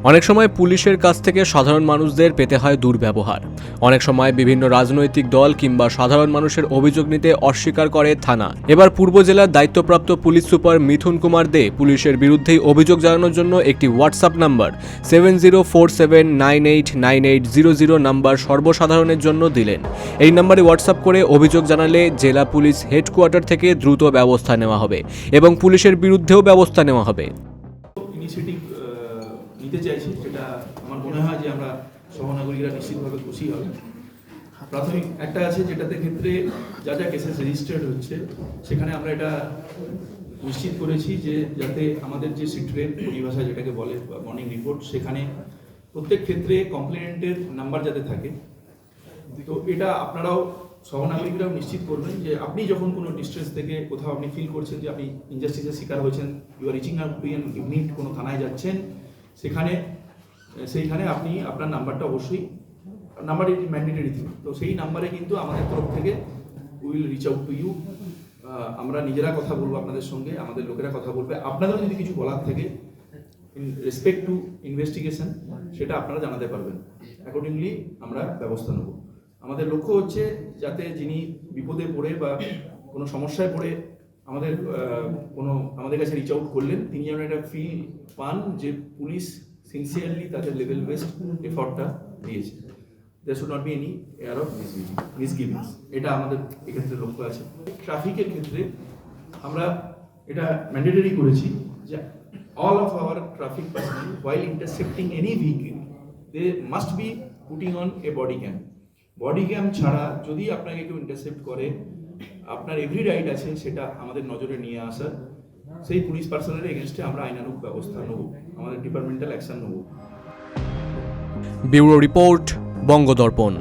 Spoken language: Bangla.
অনেক সময় পুলিশের কাছ থেকে সাধারণ মানুষদের পেতে হয় দুর্ব্যবহার। অনেক সময় বিভিন্ন রাজনৈতিক দল কিংবা সাধারণ মানুষের অভিযোগ নিতে অস্বীকার করে থানা। এবার পূর্ব জেলার দায়িত্বপ্রাপ্ত পুলিশ সুপার মিথুন কুমার দে পুলিশের বিরুদ্ধেই অভিযোগ জানানোর জন্য একটি হোয়াটসঅ্যাপ নাম্বার 7047989800 নাম্বার সর্বসাধারণের জন্য দিলেন। এই নাম্বারে হোয়াটসঅ্যাপ করে অভিযোগ জানালে জেলা পুলিশ হেডকোয়ার্টার থেকে দ্রুত ব্যবস্থা নেওয়া হবে এবং পুলিশের বিরুদ্ধেও ব্যবস্থা নেওয়া হবে। ইনিশিয়েটিভ নিতে চাইছি, যেটা আমার মনে হয় যে আমরা সহনাগরিকরা নিশ্চিতভাবে খুশি হবে। প্রাথমিক একটা আছে যেটাতে ক্ষেত্রে যা যা কেসেস রেজিস্টার্ড হচ্ছে সেখানে আমরা এটা নিশ্চিত করেছি যে যাতে আমাদের যে সিট্রেট পরিভাষা যেটাকে বলে মর্নিং রিপোর্ট, সেখানে প্রত্যেক ক্ষেত্রে কমপ্লেনেন্টের নাম্বার যাতে থাকে। তো এটা আপনারাও সহনাগরিকরাও নিশ্চিত করবেন যে আপনি যখন কোনো ডিস্ট্রেস থেকে কোথাও আপনি ফিল করছেন যে আপনি ইনজাস্টিসের শিকার হয়েছেন, you are reaching out to an unit, কোনো থানায় যাচ্ছেন, সেইখানে আপনি আপনার নাম্বারটা অবশ্যই, নাম্বার ইজ ম্যান্ডেটরি থিং, তো সেই নাম্বারে কিন্তু আমাদের তরফ থেকে will reach out to you. আমরা নিজেরা কথা বলবো আপনাদের সঙ্গে, আমাদের লোকেরা কথা বলবে। আপনাদেরও যদি কিছু বলার থাকে ইন রেসপেক্ট টু ইনভেস্টিগেশন, সেটা আপনারা জানাতে পারবেন। অ্যাকর্ডিংলি আমরা ব্যবস্থা নেব। আমাদের লক্ষ্য হচ্ছে যাতে যিনি বিপদে পড়ে বা কোনো সমস্যায় পড়ে আমাদের কাছে রিচ আউট করলেন, তিনি যেন একটা ফিল পান যে পুলিশ সিনসিয়ারলি তাদের লেভেল বেস্ট এফর্টটা দিয়েছে। There should not be any air of misgivings, এটা আমাদের এক্ষেত্রে লক্ষ্য আছে। ট্রাফিকের ক্ষেত্রে আমরা এটা ম্যান্ডেটরি করেছি যে all of our traffic personnel while intercepting any vehicle they must be putting on a body cam. Body cam ছাড়া যদি আপনাকে কেউ ইন্টারসেপ্ট করে, আপনার এভরি রাইট আছে সেটা আমাদের নজরে নিয়ে আসার। সেই পুলিশ পার্সনের এগেনস্টে আমরা আইনানুগ ব্যবস্থা নেব, আমাদের ডিপার্টমেন্টাল অ্যাকশন নেব। Bureau report, বঙ্গদর্পণ।